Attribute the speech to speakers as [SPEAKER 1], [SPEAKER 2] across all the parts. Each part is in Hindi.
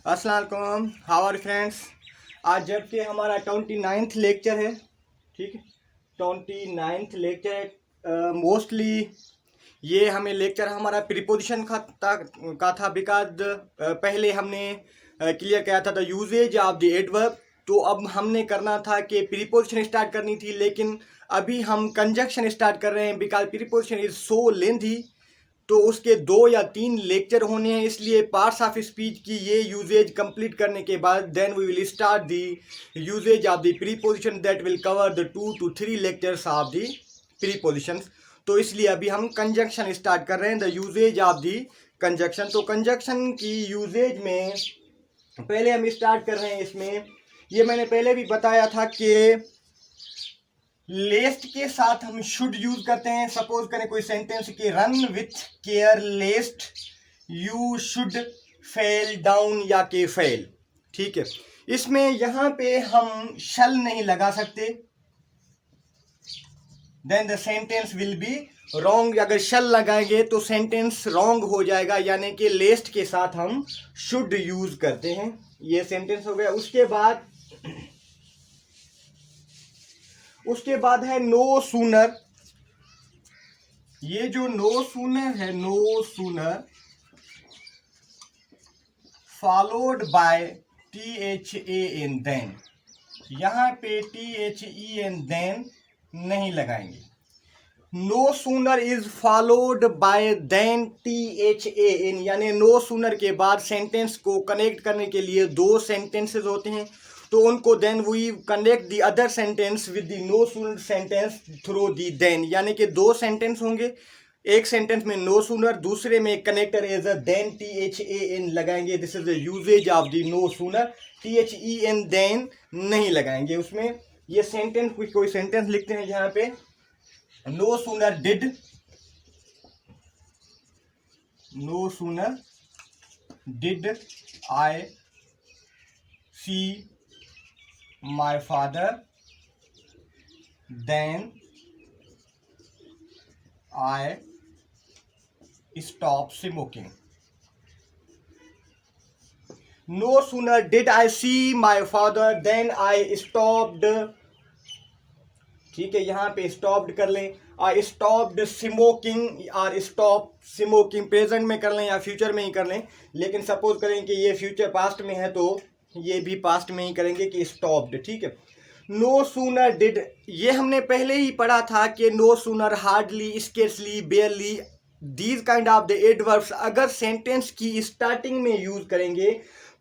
[SPEAKER 1] अस्सलाम वालेकुम, हाउ आर फ्रेंड्स। आज जबकि हमारा 29th लेक्चर है, ठीक है, 29th लेक्चर है। मोस्टली ये हमें लेक्चर हमारा प्रीपोजिशन का था बिकॉज पहले हमने क्लियर किया था the usage of the adverb. तो अब हमने करना था कि प्रीपोजिशन स्टार्ट करनी थी, लेकिन अभी हम कंजक्शन स्टार्ट कर रहे हैं because preposition is so lengthy. तो उसके 2 या 3 लेक्चर होने हैं, इसलिए पार्ट्स ऑफ स्पीच की ये यूजेज कंप्लीट करने के बाद then we will start the usage of the preposition that will cover the 2 to 3 lectures of the prepositions. तो इसलिए अभी हम कंजक्शन स्टार्ट कर रहे हैं, the usage of the conjunction. तो कंजक्शन की यूजेज में पहले हम स्टार्ट कर रहे हैं इसमें, ये मैंने पहले भी बताया था कि लेस्ट के साथ हम शुड यूज करते हैं। सपोज करें कोई सेंटेंस कि run with care लेस्ट you should fell down या के फेल, ठीक है। इसमें यहां पे हम शल नहीं लगा सकते, then the sentence will be wrong. अगर शल लगाएंगे तो सेंटेंस रॉन्ग हो जाएगा, यानी कि लेस्ट के साथ हम शुड यूज करते हैं। ये सेंटेंस हो गया। उसके बाद है नो सूनर। ये जो नो सूनर है, no sooner followed by THAN than, यहां पे THEN देन नहीं लगाएंगे। No sooner is followed by than THAN, यानी नो सूनर के बाद सेंटेंस को कनेक्ट करने के लिए 2 सेंटेंसेस होते हैं, तो उनको then we connect the other sentence with the no sooner sentence through the than, यानी कि 2 सेंटेंस होंगे। एक सेंटेंस में नो सूनर, दूसरे में connector as a than THAN लगाएंगे। This is the usage of the no sooner. THEN then नहीं लगाएंगे उसमें। ये सेंटेंस कोई सेंटेंस लिखते हैं यहाँ पे, no sooner did I see my father than I stop smoking. No sooner did I see my father than I stopped, ठीक है, यहां पे स्टॉप्ड कर लें। आई स्टॉप्ड स्मोकिंग और स्टॉप स्मोकिंग प्रेजेंट में कर लें या फ्यूचर में ही कर लें, लेकिन सपोज करें कि ये फ्यूचर पास्ट में है तो ये भी पास्ट में ही करेंगे कि स्टॉप्ड, ठीक है। नो सूनर डिड, ये हमने पहले ही पढ़ा था कि no sooner, hardly, scarcely, barely, these kind of the adverbs अगर सेंटेंस की स्टार्टिंग में यूज करेंगे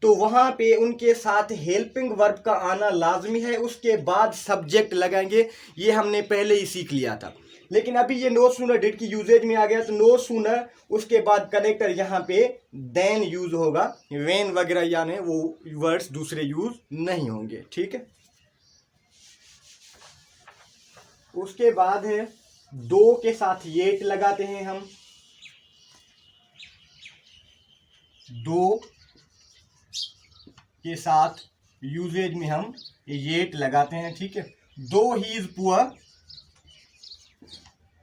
[SPEAKER 1] तो वहां पे उनके साथ हेल्पिंग वर्ब का आना लाजमी है, उसके बाद सब्जेक्ट लगाएंगे। ये हमने पहले ही सीख लिया था, लेकिन अभी ये नो सूनर डिड की यूजेज में आ गया। तो नो सूनर, उसके बाद कनेक्टर यहाँ पे देन यूज होगा, वेन वगैरह यानी वो वर्ड्स दूसरे यूज नहीं होंगे, ठीक है। उसके बाद है दो के साथ येट लगाते हैं हम, दो के साथ यूजेज में हम येट लगाते हैं, ठीक है। दो ही इज पुअर,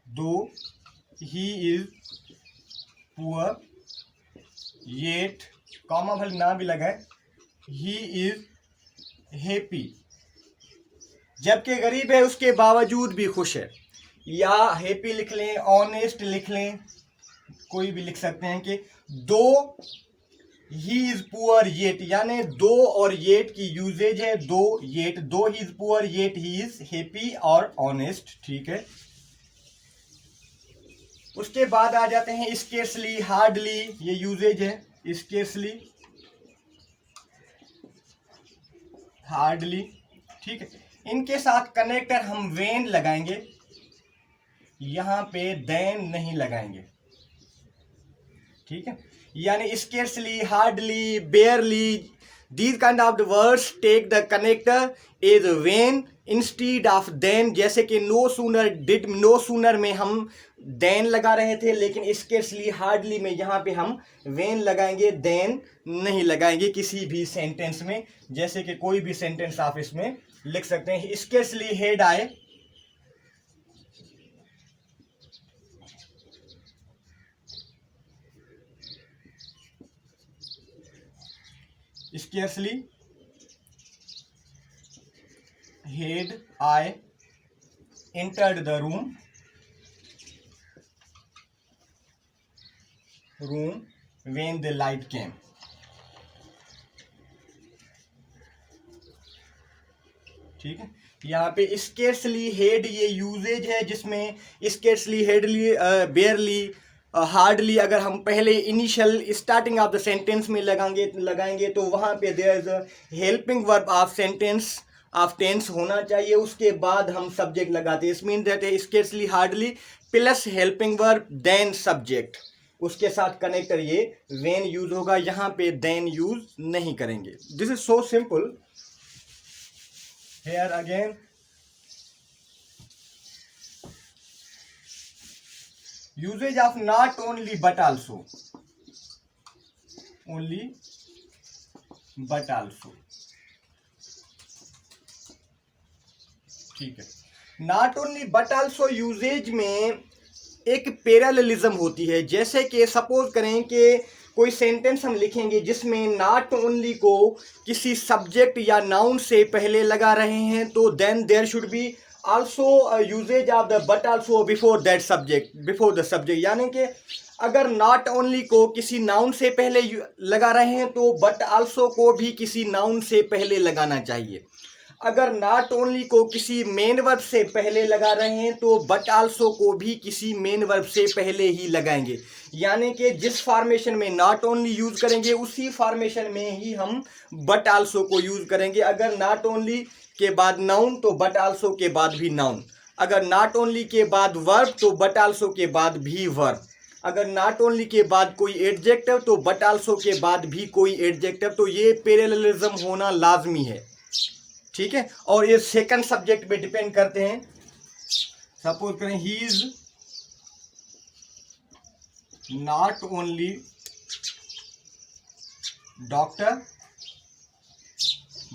[SPEAKER 1] दो he is poor, yet comma भले ना भी लगाए, ही इज हैप्पी, जबकि गरीब है उसके बावजूद भी खुश है। या हैप्पी लिख लें, ऑनेस्ट लिख लें, कोई भी लिख सकते हैं कि दो ही इज पुअर येट, यानी दो और येट की यूजेज है, दो येट, दो he is poor yet he is happy और ऑनेस्ट, ठीक है। उसके बाद आ जाते हैं स्केर्सली, हार्डली, ये यूजेज है, स्केर्सली, हार्डली, ठीक है। इनके साथ कनेक्टर हम वेन लगाएंगे, यहां पे देन नहीं लगाएंगे, ठीक है। यानी scarcely, hardly, बेयरली, these kind of the words take the connector is when instead of then। जैसे कि no sooner did, no sooner में हम देन लगा रहे थे, लेकिन स्केर्सली, हार्डली में यहाँ पे हम वेन लगाएंगे, देन नहीं लगाएंगे किसी भी सेंटेंस में। जैसे कि कोई भी सेंटेंस आप इसमें लिख सकते हैं, scarcely head I, scarcely had I entered the room when the light came. ठीक है, यहाँ पे स्केर्सली हेड ये यूजेज है जिसमें स्केर्सली हेडली बेयरली हार्डली अगर हम पहले initial starting of the sentence में लगाएंगे तो वहाँ पे there is a helping verb of sentence of tense होना चाहिए, उसके बाद हम सब्जेक्ट लगाते हैं. Is mean that scarcely hardly plus helping verb then subject, उसके साथ कनेक्टर ये वेन यूज होगा, यहाँ पे देन यूज नहीं करेंगे. This is so simple. Here again, usage of not only but also, only but also. ठीक है, not only but also usage में एक पैरेललिज्म होती है. जैसे कि सपोज करें कि कोई सेंटेंस हम लिखेंगे जिसमें नॉट ओनली को किसी सब्जेक्ट या नाउन से पहले लगा रहे हैं, तो then there should be also usage of the but also before that subject, before the subject. यानी कि अगर नॉट ओनली को किसी नाउन से पहले लगा रहे हैं तो बट आल्सो को भी किसी नाउन से पहले लगाना चाहिए. अगर नॉट ओनली को किसी मेन वर्ब से पहले लगा रहे हैं तो बट आल्सो को भी किसी मेन वर्ब से पहले ही लगाएंगे. यानी कि जिस फॉर्मेशन में नॉट ओनली यूज करेंगे उसी फॉर्मेशन में ही हम बट आल्सो को यूज करेंगे. अगर नॉट ओनली के बाद नाउन तो बट आल्सो के बाद भी नाउन. अगर नॉट ओनली के बाद वर्ब तो बट आल्सो के बाद भी वर्ब. अगर नॉट ओनली के बाद कोई एडजेक्टिव तो बट आल्सो के बाद भी कोई एडजेक्टिव. तो ये पैरेललिज्म होना लाजमी है. ठीक है, और ये सेकंड सब्जेक्ट पे डिपेंड करते हैं. सपोज करें he is not only doctor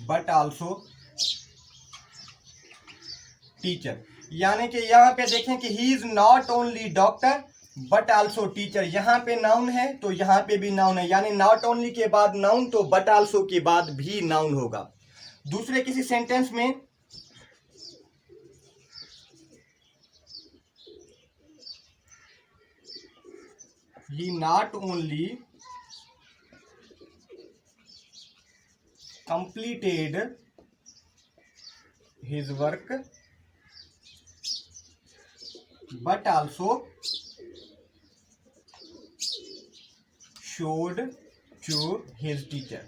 [SPEAKER 1] but also teacher. यानी कि यहां पे देखें कि he is not only doctor but also teacher. यहां पे नाउन है तो यहां पे भी नाउन है. यानी नॉट ओनली के बाद नाउन तो बट आल्सो के बाद भी नाउन होगा. दूसरे किसी सेंटेंस में he not only completed his work but also showed to his teacher.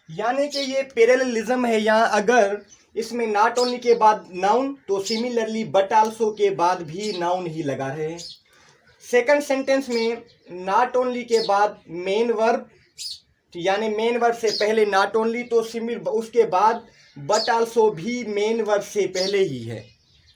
[SPEAKER 1] यानी कि ये पैरेललिज्म है. यहाँ अगर इसमें नॉट ओनली के बाद नाउन तो सिमिलरली बट आल्सो के बाद भी नाउन ही लगा रहे हैं. सेकंड सेंटेंस में नॉट ओनली के बाद मेन वर्ब, यानी मेन वर्ब से पहले नॉट ओनली तो उसके बाद बट आल्सो भी मेन वर्ब से पहले ही है.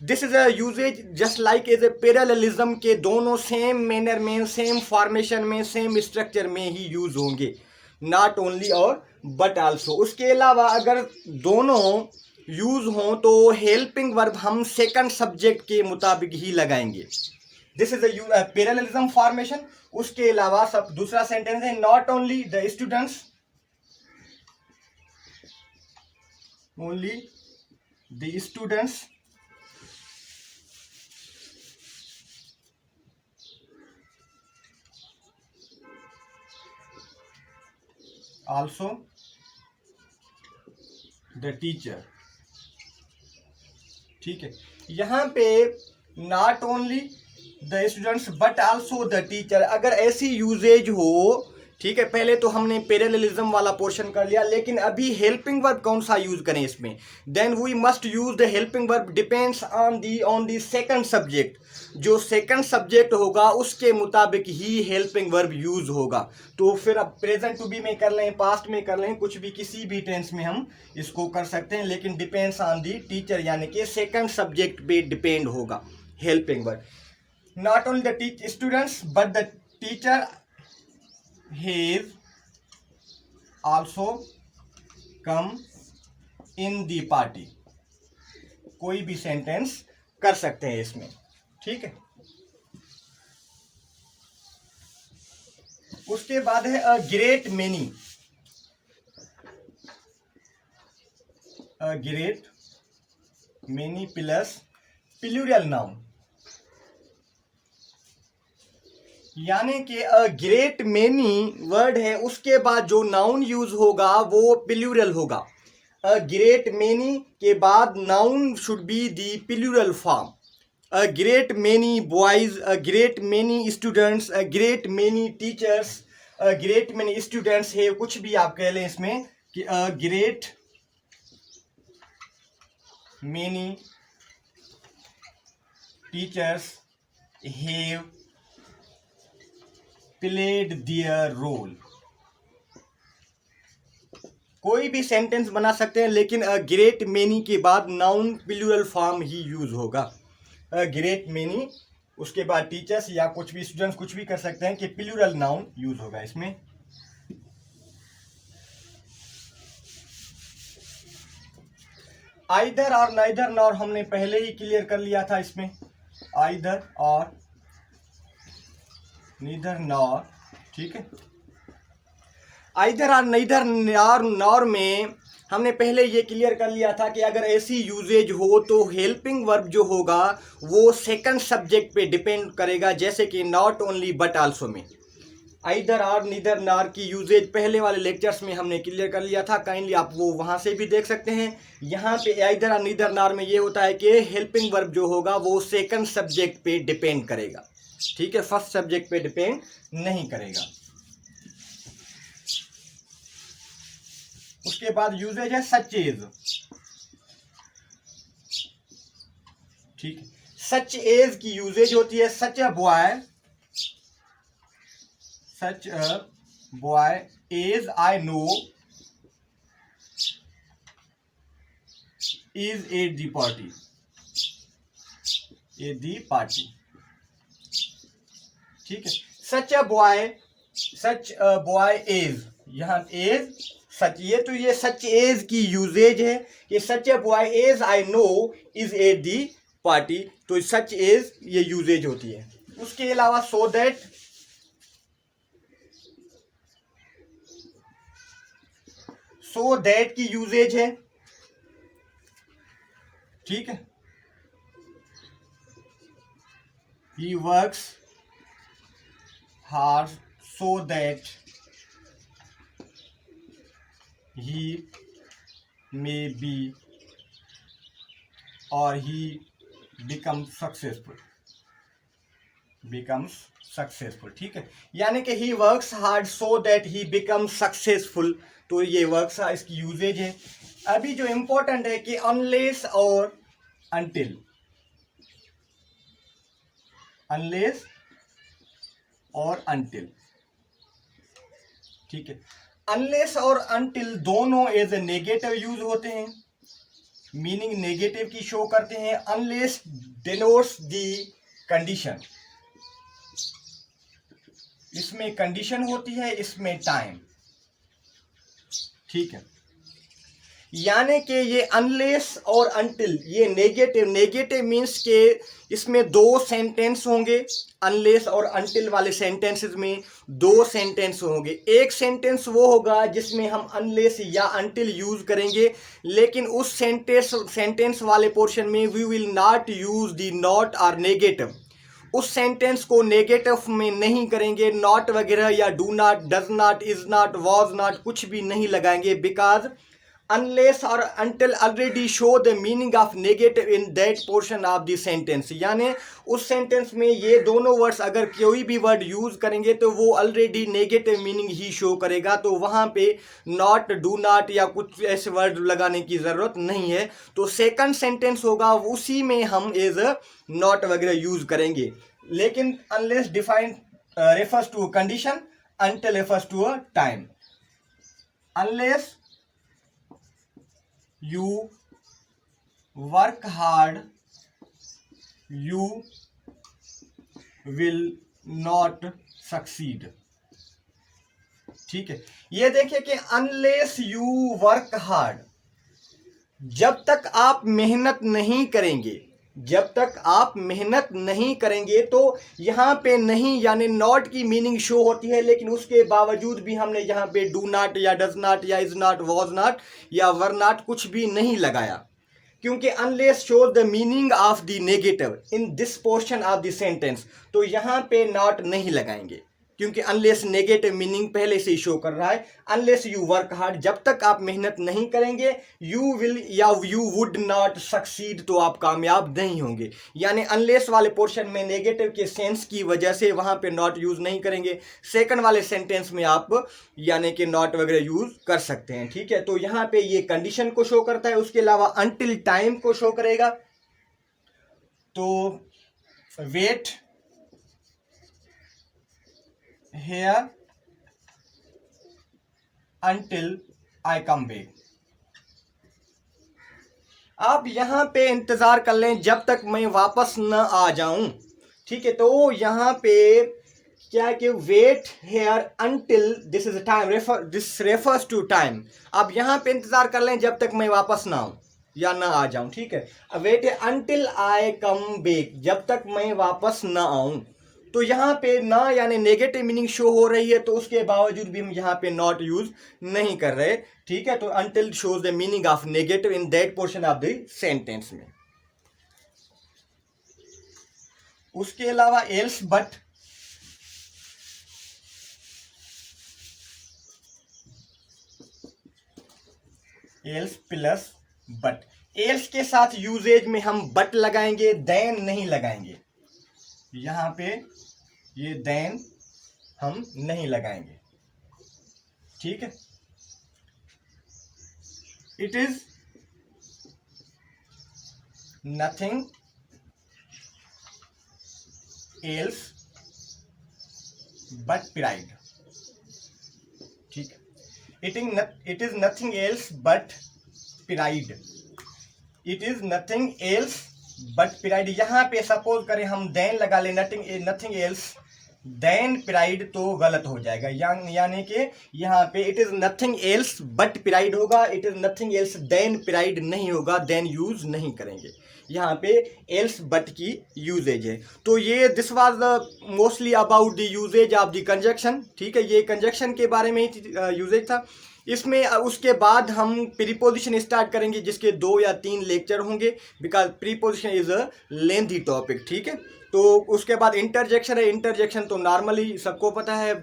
[SPEAKER 1] This is a usage just like as a parallelism के दोनों सेम मैनर में, सेम फॉर्मेशन में, सेम स्ट्रक्चर में ही यूज होंगे, नॉट ओनली और बट आल्सो. उसके अलावा अगर दोनों यूज हों तो हेल्पिंग वर्ब हम सेकंड सब्जेक्ट के मुताबिक ही लगाएंगे. This is a parallelism formation. उसके अलावा सब दूसरा सेंटेंस है not only the students, only the students also the teacher. ठीक है, यहां पे not only the students but also the teacher अगर ऐसी यूजेज हो, ठीक है, पहले तो हमने पैरेललिज्म वाला पोर्शन कर लिया, लेकिन अभी हेल्पिंग वर्ब कौन सा यूज करें इसमें. Then we must use the helping verb depends on the second subject. जो सेकंड सब्जेक्ट होगा उसके मुताबिक ही हेल्पिंग वर्ब यूज होगा. तो फिर अब प्रेजेंट टू बी में कर लें, पास्ट में कर लें, कुछ भी किसी भी टेंस में हम इसको कर सकते हैं, लेकिन डिपेंड्स ऑन दी टीचर यानी कि सेकंड सब्जेक्ट पे डिपेंड होगा helping verb. Not only the students but the teacher has also come in the party. कोई भी सेंटेंस कर सकते हैं इसमें. ठीक है, उसके बाद है a great many. a great many plus plural noun, यानी कि अ ग्रेट मेनी वर्ड है, उसके बाद जो नाउन यूज होगा वो प्लूरल होगा। अ ग्रेट मेनी के बाद noun should be the plural form. A great many boys, a great many students, a great many teachers, a great many students है, कुछ भी आप कह लें इसमें कि a great many teachers have played their role. कोई भी सेंटेंस बना सकते हैं, लेकिन अ ग्रेट मेनी के बाद नाउन प्लूरल फॉर्म ही यूज होगा। अ ग्रेट मेनी, उसके बाद टीचर्स या कुछ भी स्टूडेंट्स, कुछ भी कर सकते हैं कि प्लूरल नाउन यूज होगा इसमें। आइदर और नाइदर नॉर हमने पहले ही क्लियर कर लिया था इसमें। आइदर और नीदर नॉर, ठीक है। आइदर और नीदर नॉर में हमने पहले ये क्लियर कर लिया था कि अगर ऐसी यूजेज हो तो हेल्पिंग वर्ब जो होगा वो सेकंड सब्जेक्ट पे डिपेंड करेगा, जैसे कि नॉट ओनली बट आल्सो में। आइदर और नीदर नॉर की यूजेज पहले वाले लेक्चर्स में हमने क्लियर कर लिया था, काइंडली आप वो वहाँ से भी देख सकते हैं। यहाँ पे आइदर और नीदर नॉर में ये होता है कि हेल्पिंग वर्ब जो होगा वो सेकंड सब्जेक्ट पे डिपेंड करेगा, ठीक है, फर्स्ट सब्जेक्ट पे डिपेंड नहीं करेगा। उसके बाद यूजेज है सच एज, ठीक। सच एज की यूजेज होती है such a boy, such a boy as I know is at the party, at the party, ठीक है। such a boy is, यहाँ एज सच, ये तो ये सच एज की यूजेज है कि सच a boy as I know is at the party, तो सच एज ये यूजेज होती है। उसके अलावा so that, सो दैट की यूजेज है, ठीक है। He works hard so that he may be और ही बिकम्स सक्सेसफुल, ठीक है। यानी कि he works hard so that he becomes successful, तो ये वर्क्स इसकी यूजेज है। अभी जो इंपॉर्टेंट है कि अनलेस और अनटिल, अनलेस और अनटिल, ठीक है। अनलेस और अनटिल दोनों एज ए नेगेटिव यूज होते हैं, मीनिंग नेगेटिव की शो करते हैं। अनलेस डिनोट्स दी कंडीशन, इसमें कंडीशन होती है, इसमें टाइम, ठीक है। यानी कि ये अनलेस और अनटिल ये नेगेटिव मीन्स के इसमें दो सेंटेंस होंगे। अनलेस और अनटिल वाले सेंटेंसेस में दो सेंटेंस होंगे। एक सेंटेंस वो होगा जिसमें हम अनलेस या अनटिल यूज करेंगे, लेकिन उस सेंटेंस वाले पोर्शन में we will not use the not और नेगेटिव। उस सेंटेंस को नेगेटिव में नहीं करेंगे, नॉट वगैरह या do not, does not, is not, was not कुछ भी नहीं लगाएंगे, बिकॉज अनलेस और until already show the meaning of negative in that portion of the sentence. यानी उस सेंटेंस में ये दोनों वर्ड्स अगर कोई भी वर्ड यूज करेंगे तो वो ऑलरेडी नेगेटिव मीनिंग ही शो करेगा, तो वहाँ पे नॉट, डू नॉट या कुछ ऐसे वर्ड लगाने की ज़रूरत नहीं है। तो सेकंड सेंटेंस होगा उसी में हम एज नॉट वगैरह यूज करेंगे। लेकिन unless define refers to condition, until refers to a time. Unless you work hard you will not succeed, ठीक है। ये देखिए कि अनलेस यू वर्क हार्ड, जब तक आप मेहनत नहीं करेंगे, जब तक आप मेहनत नहीं करेंगे तो यहाँ पे नहीं यानी नॉट की मीनिंग शो होती है, लेकिन उसके बावजूद भी हमने यहाँ पे डू नॉट या डज नॉट या इज नॉट वॉज नॉट या वर नॉट कुछ भी नहीं लगाया, क्योंकि unless shows the meaning of the negative in this portion of the sentence, तो यहाँ पे नॉट नहीं लगाएंगे, क्योंकि अनलेस नेगेटिव मीनिंग पहले से ही शो कर रहा है। अनलेस यू वर्क हार्ड, जब तक आप मेहनत नहीं करेंगे, यू विल या यू वुड नॉट सक्सीड, तो आप कामयाब नहीं होंगे। यानी अनलेस वाले पोर्शन में नेगेटिव के सेंस की वजह से वहां पे नॉट यूज नहीं करेंगे। सेकंड वाले सेंटेंस में आप यानी कि नॉट वगैरह यूज कर सकते हैं, ठीक है। तो यहाँ पे ये कंडीशन को शो करता है, उसके अलावा अनटिल टाइम को शो करेगा। तो wait here until I come back, आप यहां पे इंतजार कर लें जब तक मैं वापस न आ जाऊं, ठीक है। तो यहां पे क्या कि wait here until this is time, this refers to time. आप यहां पे इंतजार कर लें जब तक मैं वापस ना आऊं या ना आ जाऊं, ठीक है। Wait until I come back, जब तक मैं वापस ना आऊं। तो यहाँ पे ना यानी नेगेटिव मीनिंग शो हो रही है, तो उसके बावजूद भी हम यहाँ पे नॉट यूज नहीं कर रहे, ठीक है। तो until shows the meaning of negative in that portion of the sentence में। उसके अलावा else but, else plus but, else के साथ यूजेज में हम बट लगाएंगे, देन नहीं लगाएंगे। यहां पे ये देन हम नहीं लगाएंगे, ठीक है। It is nothing else but pride, ठीक है। It is nothing else but pride, it is nothing else but pride. यहां पे सपोज करें हम देन लगा ले, नथिंग एल्स देन प्राइड, तो गलत हो जाएगा। यानी कि यहाँ पे it is nothing else but pride होगा, it is nothing else than pride नहीं होगा, देन यूज नहीं करेंगे। यहाँ पे एल्स बट की यूजेज है। तो ये this was the mostly about the usage of the conjunction, ठीक है। ये कंजक्शन के बारे में ही यूजेज था। इसमें उसके बाद हम प्रीपोजिशन स्टार्ट करेंगे, जिसके 2 या 3 लेक्चर होंगे, because preposition is a lengthy topic, ठीक है। तो उसके बाद इंटरजेक्शन है। इंटरजेक्शन तो नॉर्मली सबको पता है,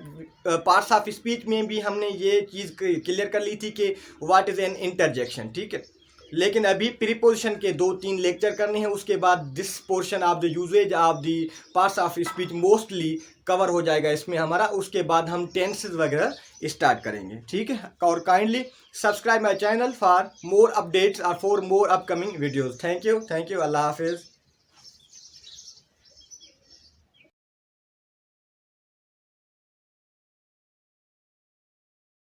[SPEAKER 1] पार्ट्स ऑफ स्पीच में भी हमने ये चीज़ क्लियर कर ली थी कि व्हाट इज एन इंटरजेक्शन, ठीक है। लेकिन अभी प्रीपोजिशन के 2-3 लेक्चर करने हैं, उसके बाद this portion of the usage of the parts of speech mostly cover हो जाएगा इसमें हमारा। उसके बाद हम टेंसेस वगैरह स्टार्ट करेंगे, ठीक है। और kindly subscribe my channel for more updates और for more upcoming videos. Thank you, अल्लाह हाफिज़।